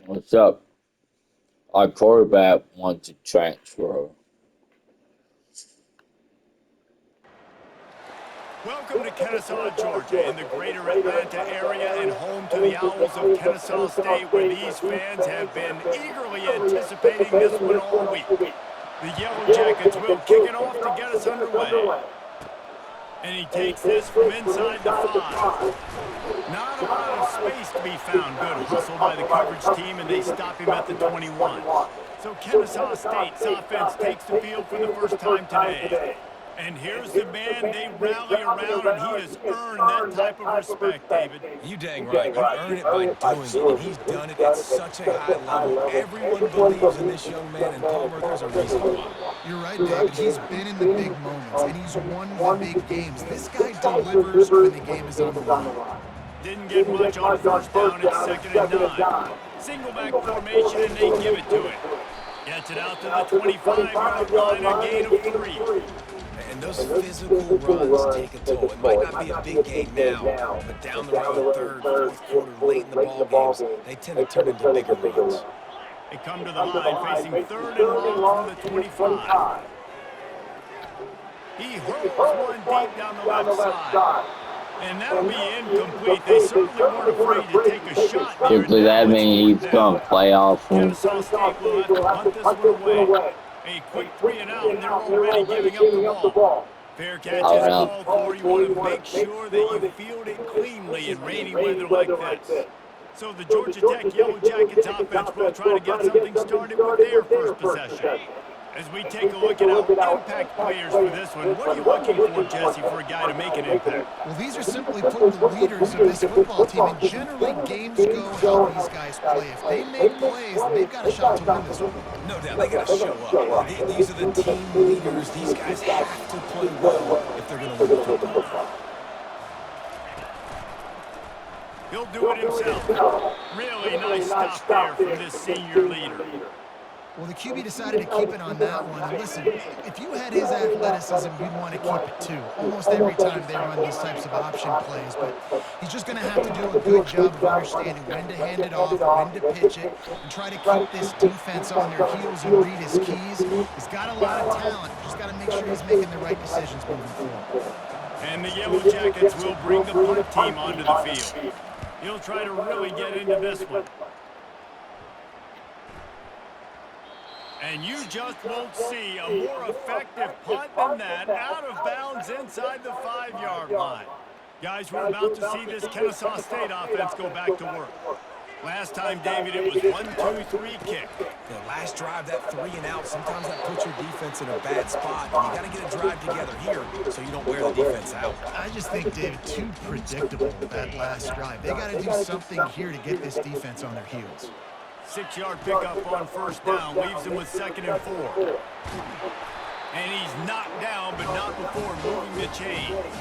What's up? Our quarterback wants to transfer. Welcome to Kennesaw, Georgia, in the greater Atlanta area and home to the Owls of Kennesaw State, where these fans have been eagerly anticipating this one all week. The Yellow Jackets will kick it off to get us underway. And he takes this from inside the 5. Not a lot of space to be found. Good hustle by the coverage team, and they stop him at the 21. So Kennesaw State's offense takes the field for the first time today. And here's the man they rally around, and he has earned that type of respect, David. You dang right. You earn it by doing it, and he's done it at such a high level. Everyone believes in this young man, and Palmer, there's a reason why. You're right, David. He's been in the big moments, and he's won the big games. This guy delivers when the game is on the line. Didn't get much on first down. It's 2nd and 9. Single back formation, and they give it to him. Gets it out to the 25-yard line, a gain of 3. And those physical runs take a toll. It might not be a big gain now, but down the road, third, fourth quarter, late in the ball games, they tend to turn into bigger runs. They come to the line facing 3rd and long from the 25. He hurls one deep down the left side. And that'll be incomplete. They certainly weren't afraid to take a shot. Does that mean he's going to play off him? Kennesaw State will have to punt this one away. A quick 3 and out, and they're already giving up the ball. Fair catch is called for. You want to make sure that you field it cleanly in rainy weather like this. So the Georgia Tech Yellow Jackets offense will try to get something started with their first possession. As we take a look at our impact players for this one, what are you looking for, Jesse, for a guy to make an impact? Well, these are simply putting the leaders of this football team, and generally games go how these guys play. If they make plays, they've got a shot to win this one. No doubt, they got to show up. These are the team leaders. These guys have to play well if they're going to win the football. He'll do it himself. Really nice stop there from this senior leader. Well, the QB decided to keep it on that one. And listen, if you had his athleticism, you'd want to keep it too. Almost every time they run these types of option plays. But he's just going to have to do a good job of understanding when to hand it off, when to pitch it, and try to keep this defense on their heels and read his keys. He's got a lot of talent. Just got to make sure he's making the right decisions moving forward. And the Yellow Jackets will bring the punt team onto the field. He'll try to really get into this one. And you just won't see a more effective punt than that, out of bounds inside the 5-yard line. Guys, we're about to see this Kennesaw State offense go back to work. Last time, David, it was 1-2-3 kick. The last drive, that 3 and out, sometimes that puts your defense in a bad spot. And you got to get a drive together here so you don't wear the defense out. I just think, David, too predictable that last drive. They got to do something here to get this defense on their heels. 6-yard pickup on first down, leaves him with 2nd and 4. And he's knocked down, but not before moving the chains.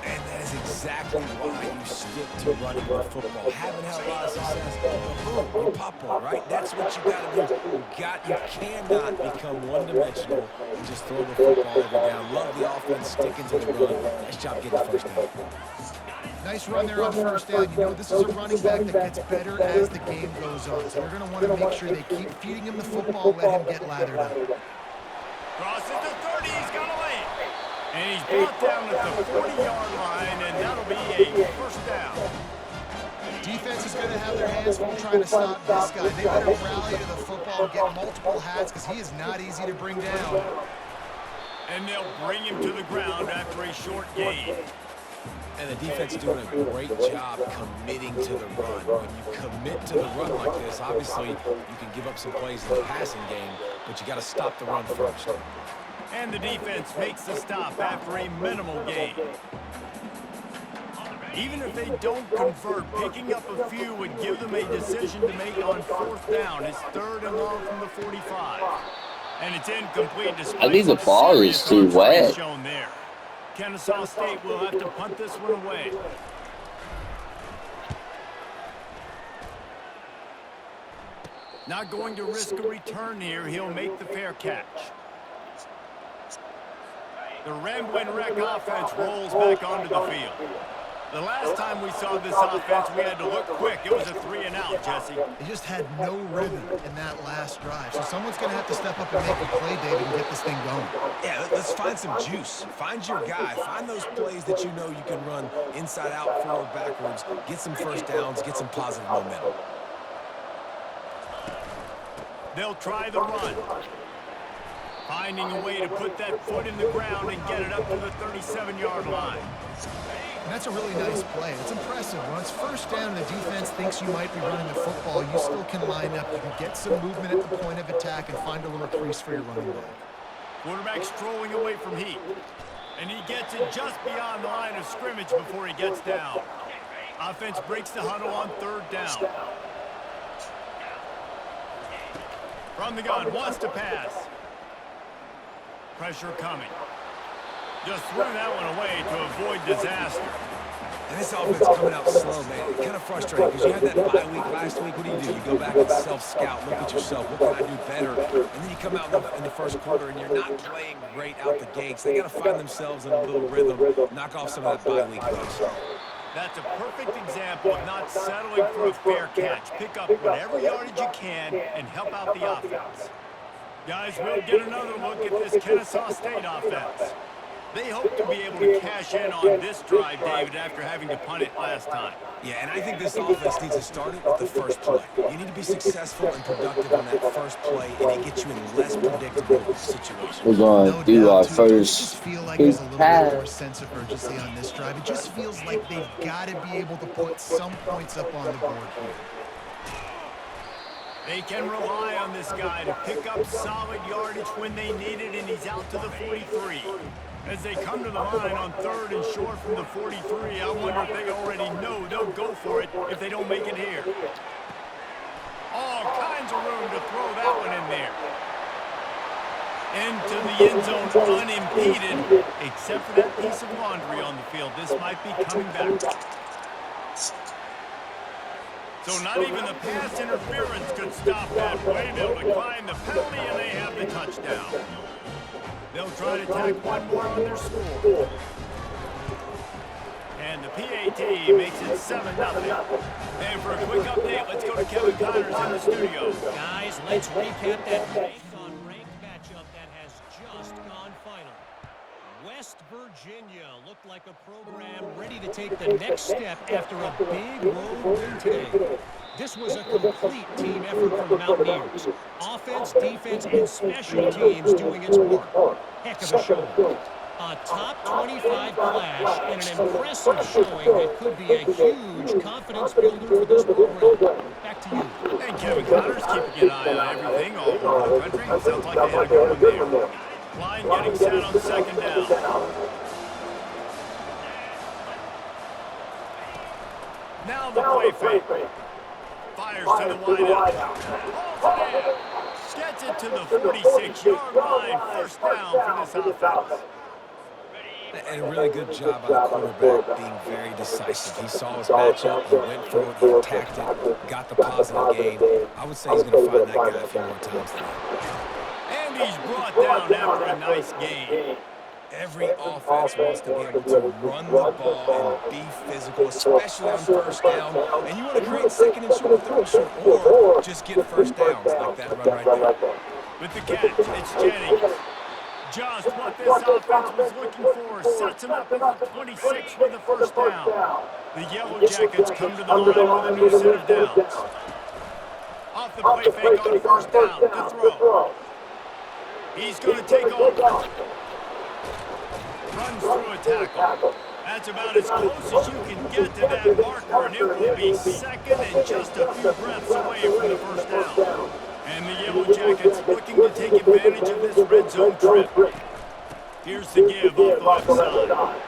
And that is exactly why you stick to running the football. Haven't had a lot of success, but boom, you pop one, right? That's what you got to do. You cannot become one-dimensional and just throw the football every down. Love the offense, sticking to the run. Nice job getting the first down. Nice run there on first down. You know, this is a running back that gets better as the game goes on. So they're going to want to make sure they keep feeding him the football, let him get lathered up. Crosses the 30, he's got to lay. And he's brought down at the 40-yard line, and that'll be a first down. Defense is going to have their hands full trying to stop this guy. They better rally to the football and get multiple hats because he is not easy to bring down. And they'll bring him to the ground after a short gain. And the defense is doing a great job committing to the run. When you commit to the run like this, obviously you can give up some plays in the passing game, but you got to stop the run first. And the defense makes the stop after a minimal gain. Even if they don't convert, picking up a few would give them a decision to make on fourth down. It's 3rd and long from the 45. And it's incomplete despite I think the ball is too wet. Shown there. Kennesaw State will have to punt this one away. Not going to risk a return here. He'll make the fair catch. The Ramblin' Wreck offense rolls back onto the field. The last time we saw this offense, we had to look quick. It was a 3-and-out, Jesse. They just had no rhythm in that last drive. So someone's going to have to step up and make a play, David, and get this thing going. Yeah, let's find some juice. Find your guy. Find those plays that you know you can run inside out, forward, backwards. Get some first downs. Get some positive momentum. They'll try the run. Finding a way to put that foot in the ground and get it up to the 37-yard line. And that's a really nice play. It's impressive. When it's first down and the defense thinks you might be running the football, you still can line up. You can get some movement at the point of attack and find a little crease for your running back. Quarterback strolling away from heat. And he gets it just beyond the line of scrimmage before he gets down. Offense breaks the huddle on 3rd down. From the gun, wants to pass. Pressure coming. Just threw that one away to avoid disaster. And this offense coming out slow, man. Kind of frustrating because you had that bye week last week. What do? You go back and self-scout, look at yourself. What can I do better? And then you come out in the first quarter and you're not playing great out the gates. They got to find themselves in a little rhythm, knock off some of that bye week rush. That's a perfect example of not settling for a fair catch. Pick up whatever yardage you can and help out the offense. Guys, we'll get another look at this Kennesaw State offense. They hope to be able to cash in on this drive, David, after having to punt it last time. Yeah, and I think this offense needs to start it with the first play. You need to be successful and productive on that first play, and it gets you in less predictable situations. We're going to do our first just feel like there's a little bit more sense of urgency on this drive. It just feels like they've got to be able to put some points up on the board here. They can rely on this guy to pick up solid yardage when they need it, and he's out to the 43. As they come to the line on 3rd and short from the 43, I wonder if they already know they'll go for it if they don't make it here. All kinds of room to throw that one in there. Into the end zone unimpeded, except for that piece of laundry on the field. This might be coming back. So not even the pass interference could stop that play. They'll decline the penalty, and they have the touchdown. They'll try to tack one more on their score. And the PAT makes it 7-0. And for a quick update, let's go to Kevin Connors in the studio. Guys, let's recap that rank-on-rank matchup that has just gone final. West Virginia looked like a program ready to take the next step after a big road win today. This was a complete team effort from the Mountaineers. Offense, defense, and special teams doing its work. Heck of a showing. A top 25 clash and an impressive showing that could be a huge confidence builder for this program. Back to you. And Kevin Connors keeping an eye on everything all over the country. Sounds like they had a good one there. Line getting set on 2nd down. Now the play fake. Fires to the wideout. Holds it in. Gets it to the 46-yard line. 1st down for this offense. And a really good job by the quarterback being very decisive. He saw his matchup, he went for it, he attacked it, got the positive gain. I would say he's going to find that guy a few more times today. And he's brought down after a nice gain. Every offense wants to be able to run the ball and be physical, especially on 1st down. And you want to create 2nd and short, 3rd and short, or just get 1st downs like that run right there. With the catch, it's Jennings. Just what this offense was looking for. Sets him up at the 26 with the 1st down. The Yellow Jackets come to the line with a new set of downs. Off the play fake on 1st down to throw. He's going to take off. Runs through a tackle. That's about as close as you can get to that marker, and it will be 2nd and just a few breaths away from the 1st down. And the Yellow Jackets looking to take advantage of this red zone trip. Here's the give off the left side.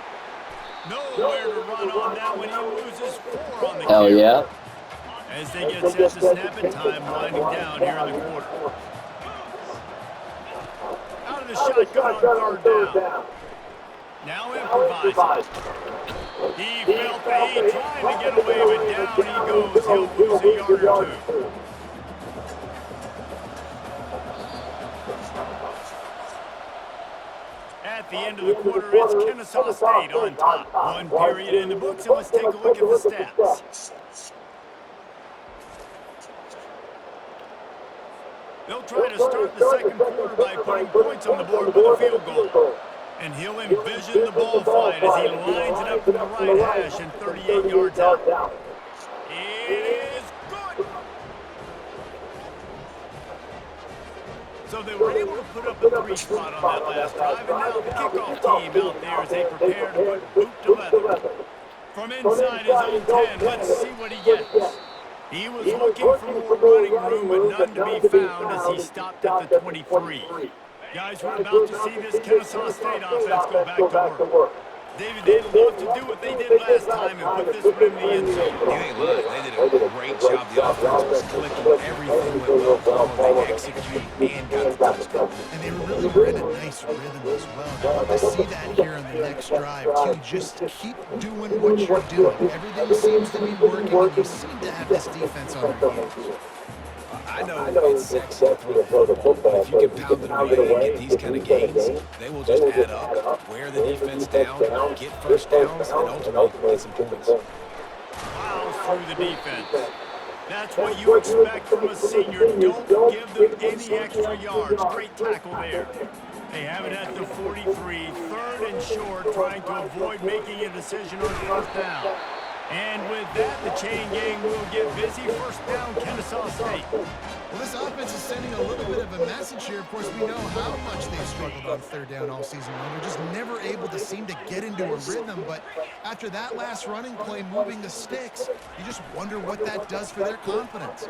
Nowhere to run on that when he loses 4 on the Hell carry. yeah. As they get set to snap it, time winding down here in the quarter. Out of the shotgun on 3rd down. Now improvising. He felt the heat trying to get away, but down he goes. He'll lose a yard or 2. At the end of the quarter, it's Kennesaw State on top. One period in the books, and let's take a look at the stats. They'll try to start the second quarter by putting points on the board with a field goal. And he'll envision the ball flight as he lines it up from the right hash and 38 yards out. It is good. So they were able to put up a 3 spot on that last drive, and now the kickoff team out there as they prepare to put boot to leather. From inside his own 10, let's see what he gets. He was looking for more running room, but none to be found as he stopped at the 23. Guys, we're about to see this Kennesaw State offense go back to work. David, they'd love to do what they did last time and put this one in the end zone. You ain't lying. They did a great job. The offense was clicking. Everything went well. They executed and got the touchdown. And they really were in a nice rhythm as well. I want to see that here on the next drive, too. Just keep doing what you're doing. Everything seems to be working, and you seem to have this defense on their heels. I know it's sexy to throw the football, but if you can pound it away and get these kind of gains, they will just add up, wear the defense down, get first downs, and ultimately get some points. Plows through the defense. That's what you expect from a senior. Don't give them any extra yards. Great tackle there. They have it at the 43, third and short, trying to avoid making a decision on first down. And with that, the chain gang will get busy. First down, Kennesaw State. Well, this offense is sending a little bit of a message here. Of course, we know how much they've struggled on third down all season long. They're just never able to seem to get into a rhythm. But after that last running play, moving the sticks, you just wonder what that does for their confidence.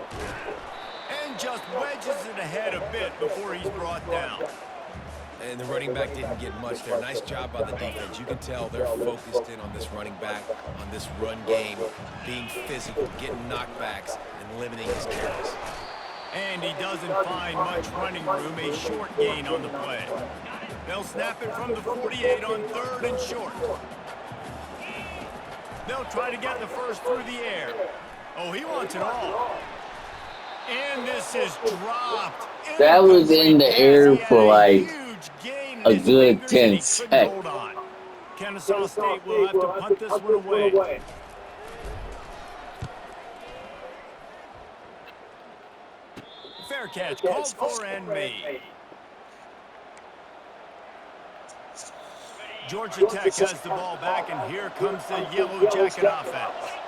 And just wedges it ahead a bit before he's brought down. And the running back didn't get much there. Nice job by the defense. You can tell they're focused in on this running back, on this run game, being physical, getting knockbacks, and limiting his carries. And he doesn't find much running room, a short gain on the play. They'll snap it from the 48 on third and short. They'll try to get the first through the air. Oh, he wants it all. And this is dropped. That was in the air for like a good 10 seconds. Kennesaw State will have to punt this one away. Fair catch, called for and made. Georgia Tech has the ball back, and here comes the Yellow Jacket offense.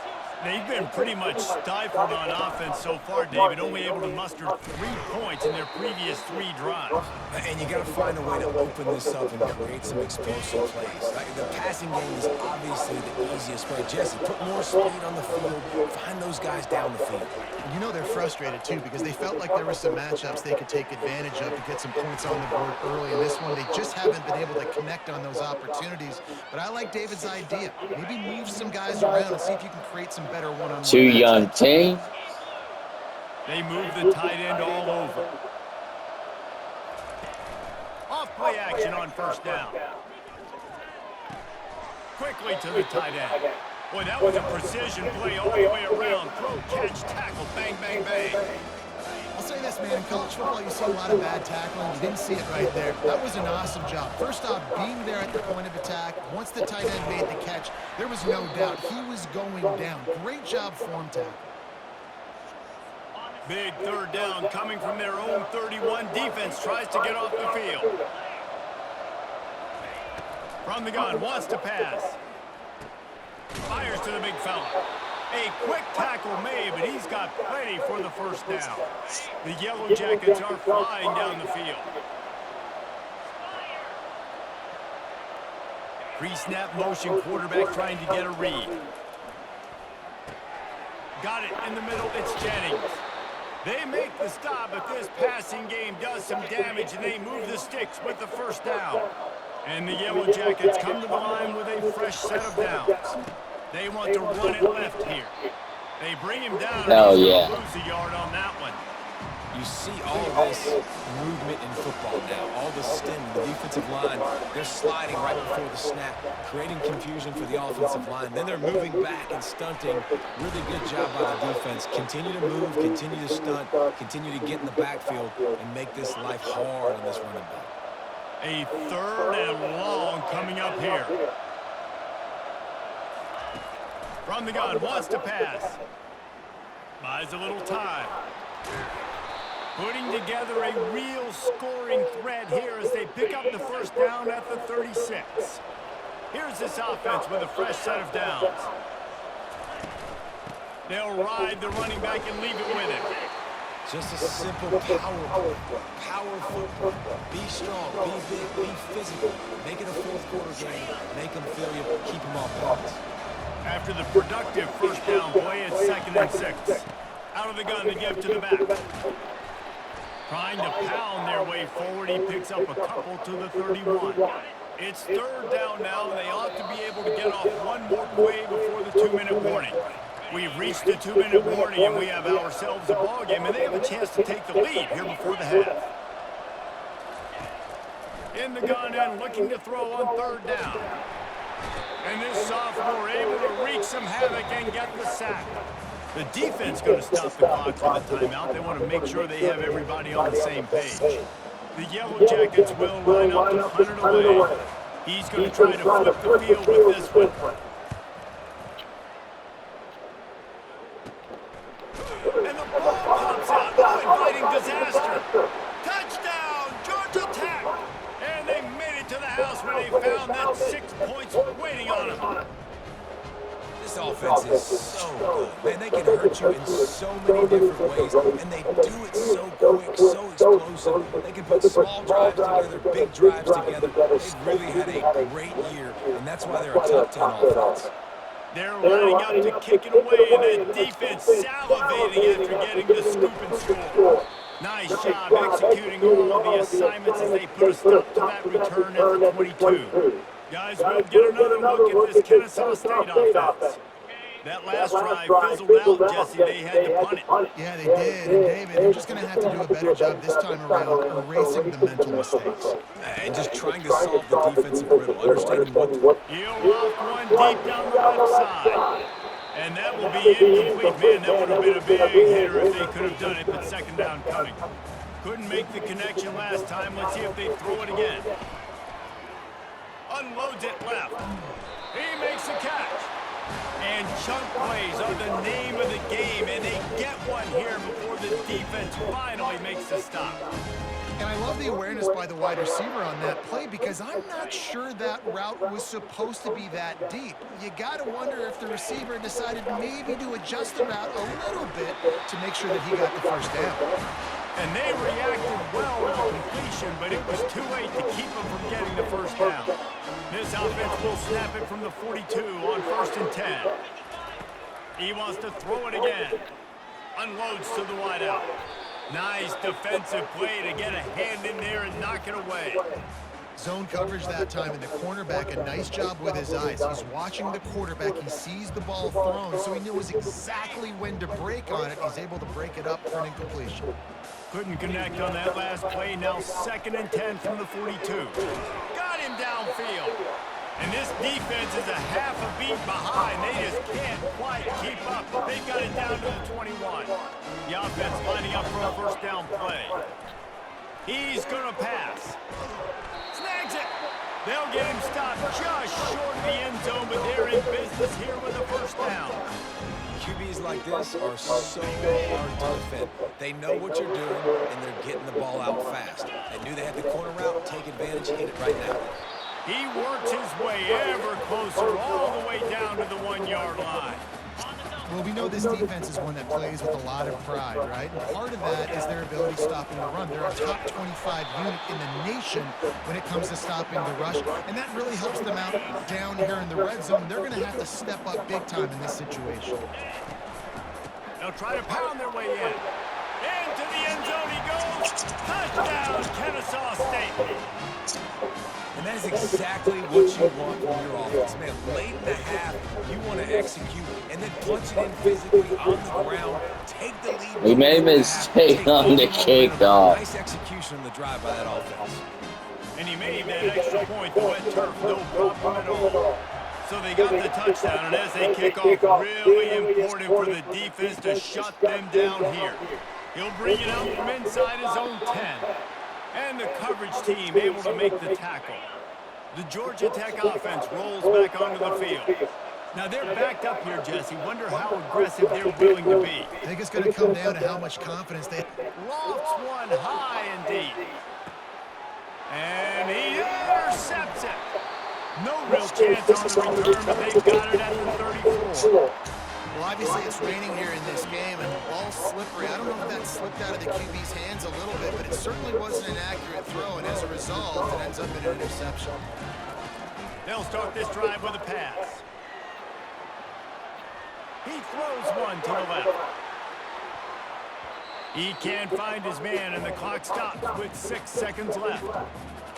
They've been pretty much stifled on offense so far, David, only able to muster 3 points in their previous 3 drives. And you got to find a way to open this up and create some explosive plays. The passing game is obviously the easiest way. Jesse, put more speed on the field. Find those guys down the field. You know they're frustrated, too, because they felt like there were some matchups they could take advantage of to get some points on the board early. In this one, they just haven't been able to connect on those opportunities. But I like David's idea. Maybe move some guys around and see if you can create some better one-on-one. Two young teams. They move the tight end all over. Off play action on first down. Quickly to the tight end. Boy, that was a precision play all the way around. Throw, catch, tackle, bang, bang, bang. I'll say this, man. In college football, you see a lot of bad tackling. You didn't see it right there. That was an awesome job. First off, being there at the point of attack. Once the tight end made the catch, there was no doubt he was going down. Great job form tackle. Big third down coming from their own 31. Defense tries to get off the field. From the gun, wants to pass. Fires to the big fella. A quick tackle made, but he's got plenty for the first down. The Yellow Jackets are flying down the field. Pre-snap motion, quarterback trying to get a read. Got it in the middle, it's Jennings. They make the stop, but this passing game does some damage, and they move the sticks with the first down. And the Yellow Jackets come to the line with a fresh set of downs. They want to run it left here. They bring him down. Hell He's yeah. gonna lose a yard on that one. You see all this movement in football now, all the stem, the defensive line, they're sliding right before the snap, creating confusion for the offensive line. Then they're moving back and stunting. Really good job by the defense. Continue to move, continue to stunt, continue to get in the backfield and make this life hard on this running back. A 3rd and long coming up here. From the gun, wants to pass. Buys a little time. Putting together a real scoring threat here as they pick up the first down at the 36. Here's this offense with a fresh set of downs. They'll ride the running back and leave it with him. Just a simple power football. Be strong, be big, be physical. Make it a fourth-quarter game. Make them feel you, keep them off balance. After the productive first down play, it's 2nd and 6. Out of the gun to give to the back. Trying to pound their way forward, he picks up a couple to the 31. It's 3rd down now, and they ought to be able to get off one more play before the 2-minute warning. We've reached the 2-minute warning, and we have ourselves a ball game, and they have a chance to take the lead here before the half. In the gun and looking to throw on 3rd down. And this sophomore able to wreak some havoc and get the sack. The defense going to stop the clock with the timeout. They want to make sure they have everybody on the same page. The Yellow Jackets will line up to punt it away. He's going to try to flip the field with this one. And the ball pops out. Oh, inviting disaster. Touchdown, Georgia Tech. And they made it to the house when they found that 6 points waiting on them. This offense is so good. Man, they can hurt you in so many different ways, and they do it so quick, so explosive. They can put small drives together, big drives together. They've really had a great year, and that's why they're a top 10 offense. They're lining up to kick it away, and the defense salivating after getting the scoop and score. Nice job executing all of the assignments as they put a stop to that return at the 22. Guys, we'll get another look at this Kennesaw State offense. That last drive fizzled out, Jesse. They had to punt it. Yeah, they did. And, David, they're just going to have to do a better job this time around erasing the mental mistakes. And just trying to solve the defensive riddle, understanding what to... He'll loft one deep down the left side. And that will be incomplete. Man, that would have been a big hitter if they could have done it, but 2nd down coming. Couldn't make the connection last time. Let's see if they throw it again. Unloads it left. He makes a catch. And chunk plays are the name of the game, and they get one here before the defense finally makes the stop. And I love the awareness by the wide receiver on that play because I'm not sure that route was supposed to be that deep. You got to wonder if the receiver decided maybe to adjust the route a little bit to make sure that he got the first down. And they reacted well with the completion, but it was too late to keep them from getting the first down. This offense will snap it from the 42 on 1st and 10. He wants to throw it again. Unloads to the wideout. Nice defensive play to get a hand in there and knock it away. Zone coverage that time, and the cornerback, a nice job with his eyes. He's watching the quarterback. He sees the ball thrown, so he knows exactly when to break on it. He's able to break it up for an incompletion. Couldn't connect on that last play. Now 2nd and 10 from the 42. Got him downfield. And this defense is a half a beat behind. They just can't quite keep up. They've got it down to the 21. The offense lining up for a first down play. He's going to pass. Snags it. They'll get him stopped just short of the end zone, but they're in business here with a first down. QBs like this are so hard to defend. They know what you're doing, and they're getting the ball out fast. They knew they had the corner route. Take advantage. Hit it right now. He works his way ever closer all the way down to the 1-yard line. Well, we know this defense is one that plays with a lot of pride, right? And part of that is their ability stopping the run. They're a top 25 unit in the nation when it comes to stopping the rush, and that really helps them out down here in the red zone. They're going to have to step up big time in this situation. They'll try to pound their way in. Into the end zone he goes. Touchdown, Kennesaw State. And that is exactly what you want from your offense. Man, late in the half, you want to execute and then punch it in physically on the ground. Take the lead. We made a mistake on the kickoff. Nice execution on the drive by that offense. And he made that extra point, the wet turf, no problem at all. So they got the touchdown, and as they kick off, really important for the defense to shut them down here. He'll bring it out from inside his own 10. And the coverage team able to make the tackle. The Georgia Tech offense rolls back onto the field. Now they're backed up here, Jesse. Wonder how aggressive they're willing to be. I think it's going to come down to how much confidence they have. Lofts one high and deep. And he intercepts it. No real chance on the return, but they've got it at the 34. Well, obviously it's raining here in this game, and the ball's slippery. I don't know if that slipped out of the QB's hands a little bit, but it certainly wasn't an accurate throw, and as a result, it ends up in an interception. They'll start this drive with a pass. He throws one to the left. He can't find his man, and the clock stops with 6 seconds left.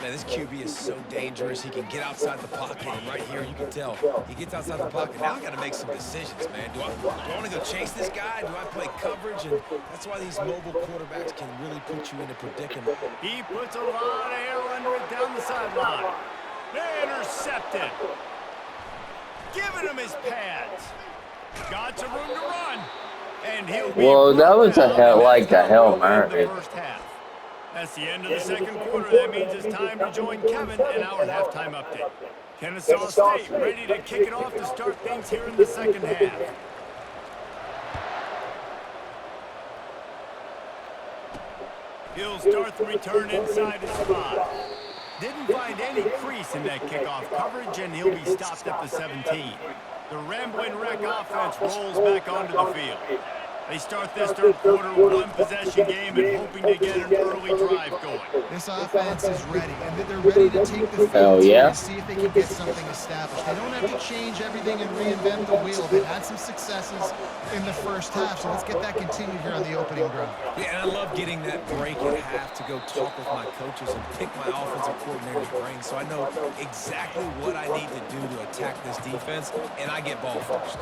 Man, this QB is so dangerous. He can get outside the pocket, and right here you can tell he gets outside the pocket. Now I got to make some decisions, man. Do I want to go chase this guy? Do I play coverage? And that's why these mobile quarterbacks can really put you in a predicament. He puts a lot of air under it down the sideline. Intercepted. Giving him his pads. Got some room to run. And he'll be that was a Hail Mary. The first half. That's the end of the second quarter. That means it's time to join Kevin in our halftime update. Kennesaw State ready to kick it off to start things here in the second half. He'll start the return inside his spot. Didn't find any crease in that kickoff coverage, and he'll be stopped at the 17. The Rambling Wreck offense rolls back onto the field. They start this third quarter one-possession game and hoping to get an early drive going. This offense is ready, and they're ready to take the field to see if they can get something established. They don't have to change everything and reinvent the wheel. They've had some successes in the first half, so let's get that continued here on the opening drive. Yeah, and I love getting that break at half to go talk with my coaches and pick my offensive coordinator's brain so I know exactly what I need to do to attack this defense, and I get ball first.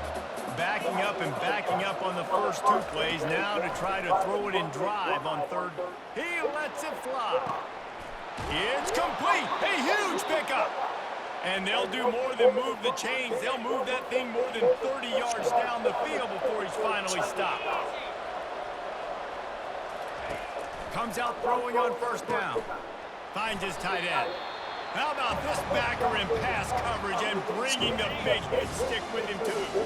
Backing up on the first two plays now to try to throw it in drive on third. He lets it fly. It's complete. A huge pickup. And they'll do more than move the chains. They'll move that thing more than 30 yards down the field before he's finally stopped. Comes out throwing on first down. Finds his tight end. How about this backer in pass coverage and bringing the big hit stick with him too.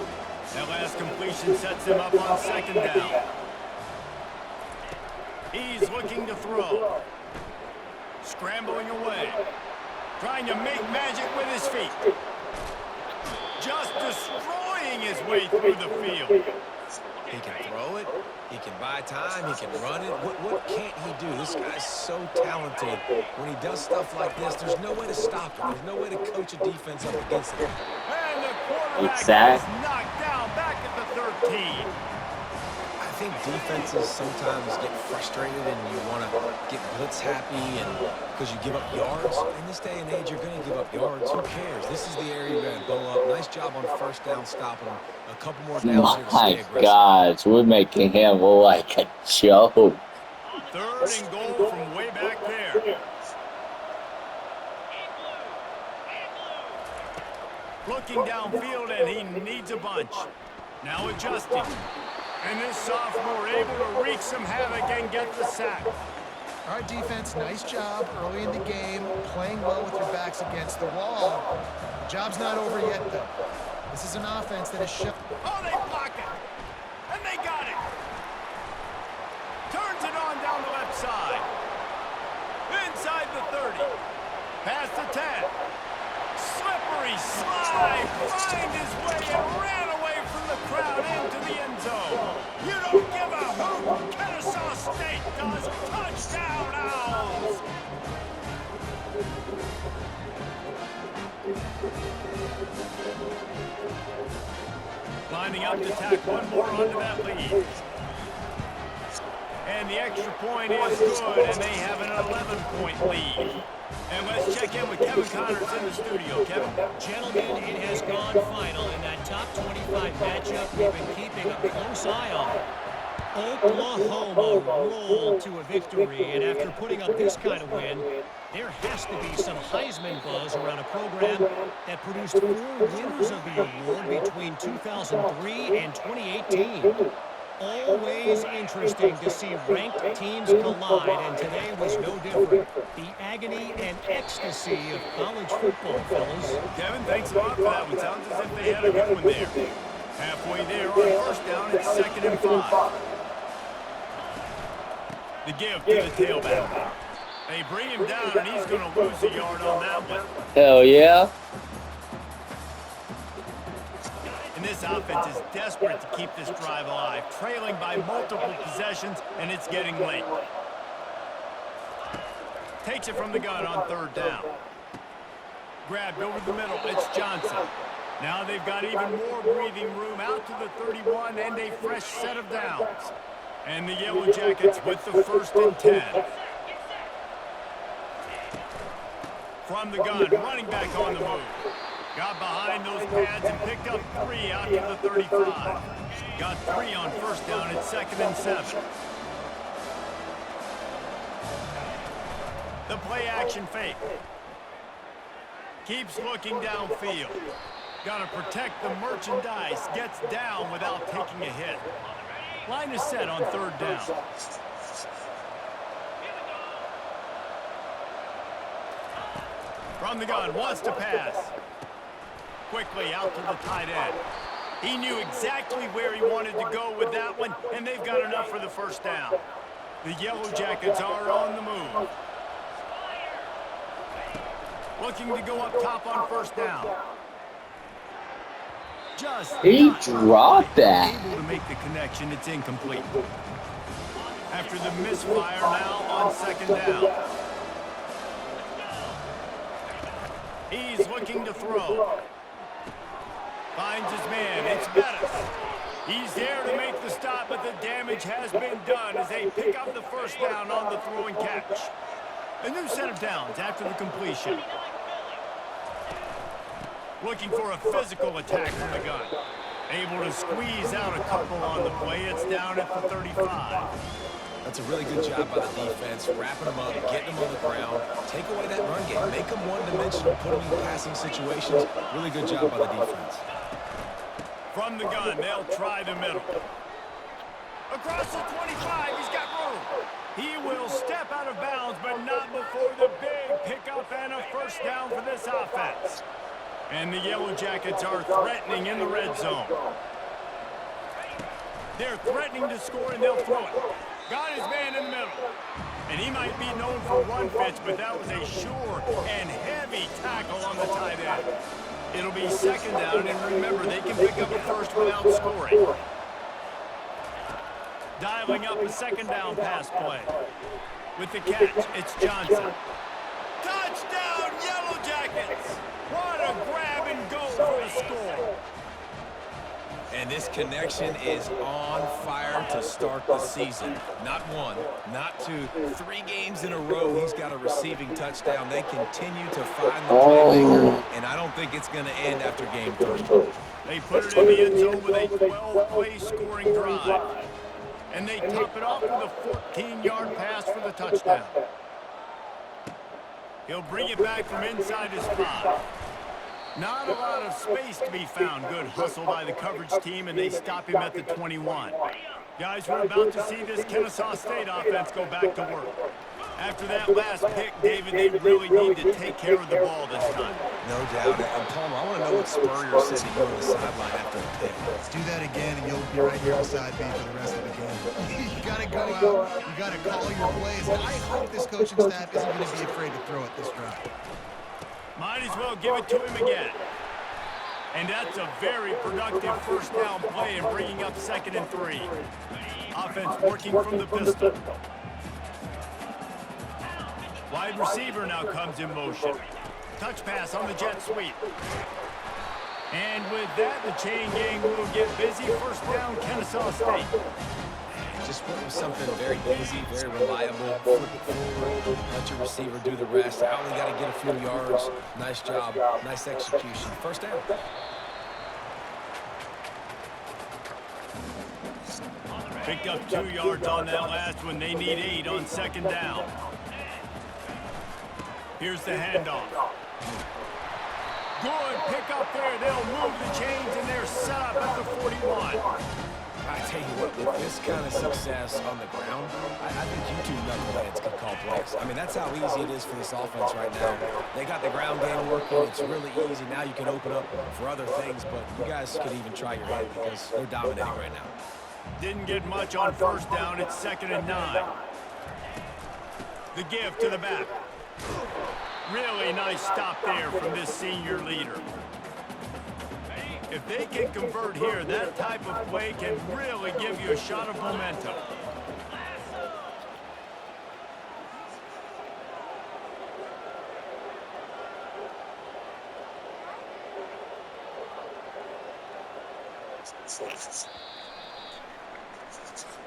That last completion sets him up on second down. He's looking to throw. Scrambling away. Trying to make magic with his feet. Just destroying his way through the field. He can throw it. He can buy time. He can run it. What can't he do? This guy's so talented. When he does stuff like this, there's no way to stop it. There's no way to coach a defense up against it. And the quarterback is knocked down back at the 13. I think defenses sometimes get frustrated and you want to get blitz happy and because you give up yards. In this day and age, you're going to give up yards. Who cares? This is the area you're going to blow up. Nice job on first down stopping them. A couple more downs here to stay aggressive. My gosh, we're making him look like a joke. Third and goal from way back there. Looking downfield, and he needs a bunch. Now adjusting. And this sophomore able to wreak some havoc and get the sack. All right, defense, nice job early in the game, playing well with your backs against the wall. The job's not over yet, though. This is an offense that is shown. Oh, they blocked it. And they got it. Turns it on down the left side. Inside the 30. Past the 10. Slippery slide. Find his way and ran away from the crowd into the end zone. You don't give a hoot. Kennesaw State does. Touchdown, Owls. Lining up to tack one more onto that lead. And the extra point is good, and they have an 11-point lead. And let's check in with Kevin Connors in the studio. Kevin? Gentlemen, it has gone final in that top 25 matchup we've been keeping a close eye on. Oklahoma rolled to a victory, and after putting up this kind of win, there has to be some Heisman buzz around a program that produced 4 winners of the award between 2003 and 2018. Always interesting to see ranked teams collide, and today was no different. The agony and ecstasy of college football, fellas. Kevin, thanks a lot for that one. Sounds as if they had a good one there. Halfway there on first down, it's 2nd and 5. The give to the tailback. They bring him down, and he's going to lose a yard on that one. Hell yeah. And this offense is desperate to keep this drive alive, trailing by multiple possessions, and it's getting late. Takes it from the gun on 3rd down. Grabbed over the middle, it's Johnson. Now they've got even more breathing room out to the 31 and a fresh set of downs. And the Yellow Jackets with the 1st and 10. From the gun, running back on the move. Got behind those pads and picked up 3 out to the 35. Got 3 on first down at 2nd and 7. The play action fake. Keeps looking downfield. Got to protect the merchandise. Gets down without taking a hit. Line is set on 3rd down. From the gun, wants to pass. Quickly out to the tight end. He knew exactly where he wanted to go with that one, and they've got enough for the 1st down. The Yellow Jackets are on the move. Looking to go up top on 1st down. He dropped that. Able to make the connection, it's incomplete. After the misfire, now on 2nd down. He's looking to throw. Finds his man, it's Bettis. He's there to make the stop, but the damage has been done as they pick up the 1st down on the throw and catch. A new set of downs after the completion. Looking for a physical attack from the gun. Able to squeeze out a couple on the play. It's down at the 35. That's a really good job by the defense, wrapping them up, getting them on the ground, take away that run game, make them one-dimensional, put them in passing situations. Really good job by the defense. From the gun, they'll try the middle. Across the 25, he's got room. He will step out of bounds, but not before the big pickup and a 1st down for this offense. And the Yellow Jackets are threatening in the red zone. They're threatening to score, and they'll throw it. Got his man in the middle. And he might be known for run fits, but that was a sure and heavy tackle on the tight end. It'll be 2nd down, and remember, they can pick up a 1st without scoring. Dialing up a 2nd down pass play. With the catch, it's Johnson. Touchdown, Yellow Jackets! What a grab and go for the score. And this connection is on fire to start the season. Not 1, not 2, 3 games in a row he's got a receiving touchdown. They continue to find the playmaker, and I don't think it's going to end after game 3. They put it in the end zone with a 12-play scoring drive. And they top it off with a 14-yard pass for the touchdown. He'll bring it back from inside his 5. Not a lot of space to be found. Good hustle by the coverage team, and they stop him at the 21. Guys, we're about to see this Kennesaw State offense go back to work. After that last pick, David, they really need to take care of the ball this time. No doubt. And Palmer, I want to know what Spurrier said to you on the sideline after the pick. Let's do that again, and you'll be right here beside me for the rest of the game. You got to go out. You got to call your plays. I hope this coaching staff isn't going to be afraid to throw it this drive. Might as well give it to him again. And that's a very productive 1st down play and bringing up 2nd and 3. Offense working from the pistol. Wide receiver now comes in motion. Touch pass on the jet sweep. And with that, the chain gang will get busy. 1st down, Kennesaw State. Just something very easy, very reliable. Flip it forward, let your receiver do the rest. I only got to get a few yards. Nice job, nice execution. 1st down. Picked up 2 yards on that last one. They need 8 on 2nd down. Here's the handoff. Good pick up there. They'll move the chains, and they're set up at the 41. I tell you what, with this kind of success on the ground, I think you two knuckleheads can call plays. I mean, that's how easy it is for this offense right now. They got the ground game working. It's really easy. Now you can open up for other things, but you guys could even try your hand because they're dominating right now. Didn't get much on first down. It's 2nd and 9. The give to the back. Really nice stop there from this senior leader. If they can convert here, that type of play can really give you a shot of momentum.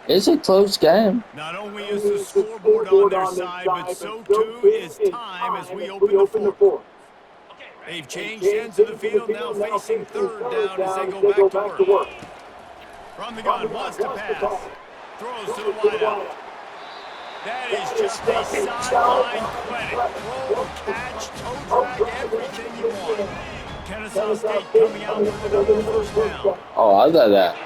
It's a close game. Not only is the scoreboard on their side, but so too is time as we open the fourth. They've changed ends of the field, now facing 3rd down as they go back to work. From the gun, wants to pass. Throws to the wideout. That is just a sideline credit. Throw, catch, toe drag, everything you want. Kennesaw State coming out with another first down. Oh, I got that.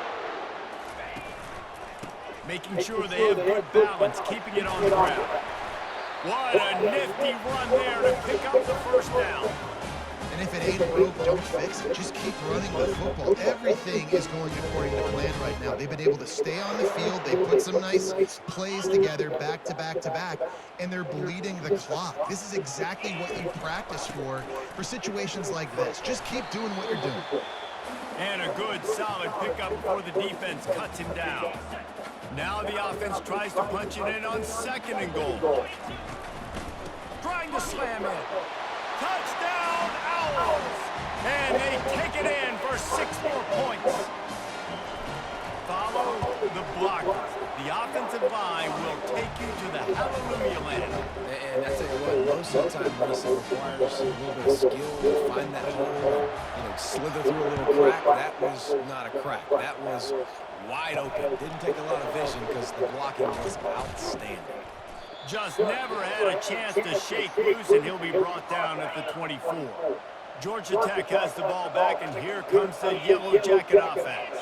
Making sure they have good balance, keeping it on the ground. What a nifty run there to pick up the first down. And if it ain't broke, don't fix it. Just keep running the football. Everything is going according to plan right now. They've been able to stay on the field. They put some nice plays together, back to back to back, and they're bleeding the clock. This is exactly what you practice for situations like this. Just keep doing what you're doing. And a good, solid pickup before the defense cuts him down. Now the offense tries to punch it in on 2nd and goal. Trying to slam it. Touchdown, Owls! And they take it in for 6 more points. Follow the blockers. The offensive line will take you to the hallelujah land. And I tell you what, most of the time, Mason requires a little bit of skill to find that hole, slither through a little crack. That was not a crack. That was wide open. Didn't take a lot of vision because the blocking was outstanding. Just never had a chance to shake loose, and he'll be brought down at the 24. Georgia Tech has the ball back, and here comes the Yellow Jacket offense.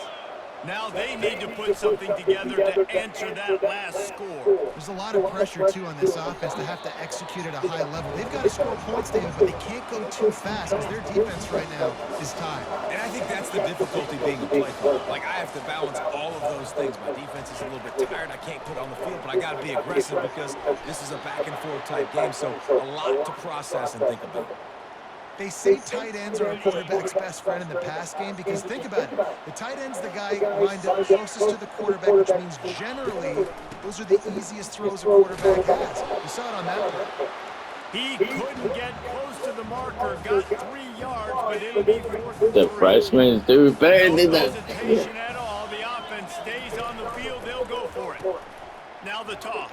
Now they need to put something together to answer that last score. There's a lot of pressure, too, on this offense to have to execute at a high level. They've got to score points, David, but they can't go too fast because their defense right now is tired. And I think that's the difficulty being a play caller. Like, I have to balance all of those things. My defense is a little bit tired. I can't put it on the field, but I got to be aggressive because this is a back-and-forth type game, so a lot to process and think about. They say tight ends are a quarterback's best friend in the pass game because think about it. The tight end's the guy lined up closest to the quarterback, which means generally those are the easiest throws a quarterback has. You saw it on that play. He couldn't get close to the marker, got 3 yards, but it'll be 4th and 3. The freshmen do better than No that. hesitation at all. The offense stays on the field. They'll go for it. Now the toss.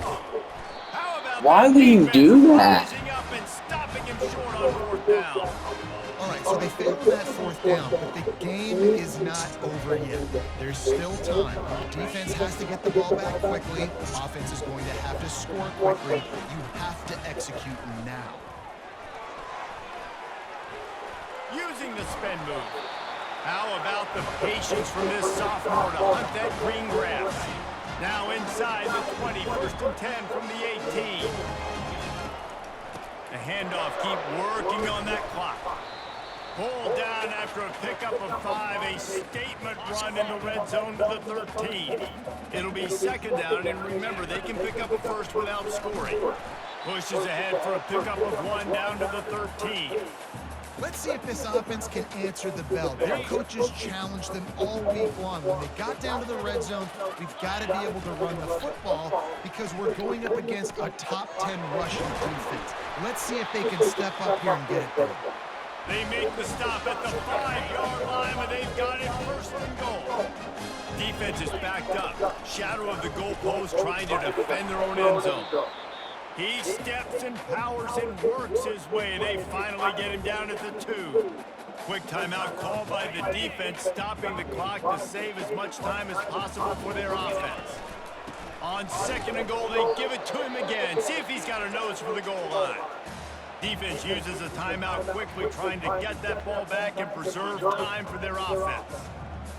How about Why that would you defense do that? rising up and stopping him short on 4th down? All right, so they failed on that 4th down, but the game is not over yet. There's still time. Defense has to get the ball back quickly. Offense is going to have to score quickly. You have to execute now. Using the spin move. How about the patience from this sophomore to hunt that green grass? Now inside the 20, 1st and 10 from the 18. The handoff, keep working on that clock. Pulled down after a pickup of 5, a statement run in the red zone to the 13. It'll be 2nd down, and remember, they can pick up a first without scoring. Pushes ahead for a pickup of 1 down to the 13. Let's see if this offense can answer the bell. Their coaches challenged them all week long. When they got down to the red zone, we've got to be able to run the football because we're going up against a top 10 rushing defense. Let's see if they can step up here and get it done. They make the stop at the 5-yard line, but they've got it 1st and goal. Defense is backed up. Shadow of the goalpost trying to defend their own end zone. He steps and powers and works his way. They finally get him down at the 2. Quick timeout called by the defense, stopping the clock to save as much time as possible for their offense. On 2nd and goal, they give it to him again. See if he's got a nose for the goal line. Defense uses a timeout quickly, trying to get that ball back and preserve time for their offense.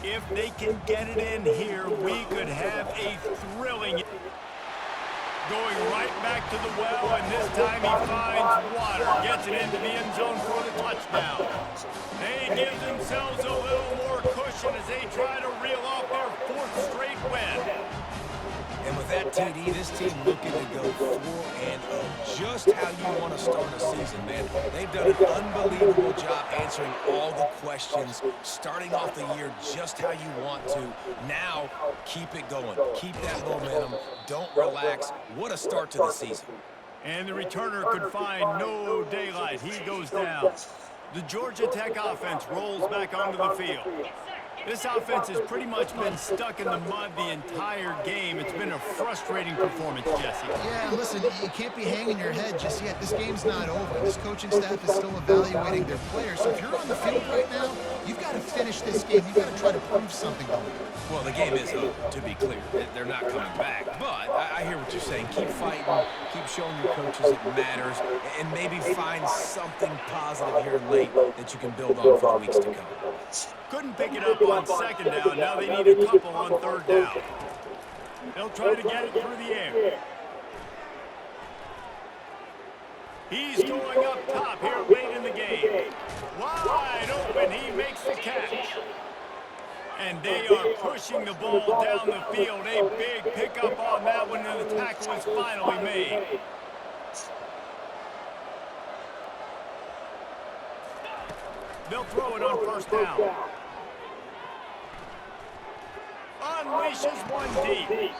If they can get it in here, we could have a thrilling... Going right back to the well, and this time he finds water. Gets it into the end zone for the touchdown. They give themselves a little more cushion as they try to reel off their fourth straight win. And with that TD, this team looking to go 4-0. Just how you want to start a season, man. They've done an unbelievable job answering all the questions, starting off the year just how you want to. Now, keep it going. Keep that momentum. Don't relax. What a start to the season. And the returner could find no daylight. He goes down. The Georgia Tech offense rolls back onto the field. This offense has pretty much been stuck in the mud the entire game. It's been a frustrating performance, Jesse. Yeah, listen, you can't be hanging your head just yet. This game's not over. This coaching staff is still evaluating their players. So if you're on the field right now, you've got to finish this game. You've got to try to prove something to them. Well, the game is over, to be clear. They're not coming back. But I hear what you're saying. Keep fighting. Keep showing your coaches it matters. And maybe find something positive here late that you can build on for the weeks to come. Couldn't pick it up on second down. Now they need a couple on third down. They'll try to get it through the air. He's going up top here late in the game. Wide open. He makes the catch. And they are pushing the ball down the field. A big pickup on that one, and the tackle is finally made. They'll throw it on first down. Unleashes one deep.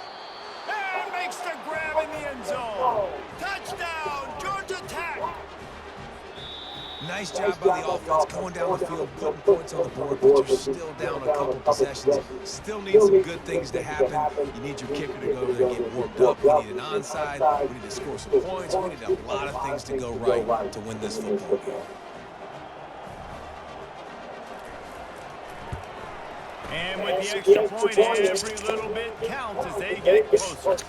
And makes the grab in the end zone. Touchdown, Georgia Tech. Nice job by the offense going down the field, putting points on the board, but you're still down a couple possessions. Still need some good things to happen. You need your kicker to go over there and get warmed up. We need an onside. We need to score some points. We need a lot of things to go right to win this football game. And with the extra point, every little bit counts as they get closer.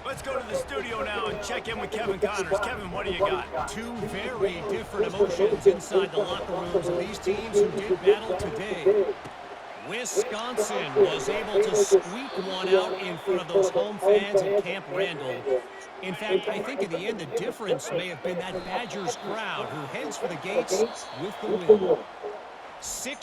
Let's go to the studio now and check in with Kevin Connors. Kevin, what do you got? Two very different emotions inside the locker rooms of these teams who did battle today. Wisconsin was able to squeak one out in front of those home fans at Camp Randall. In fact, I think in the end the difference may have been that Badgers crowd who heads for the gates with the win. 6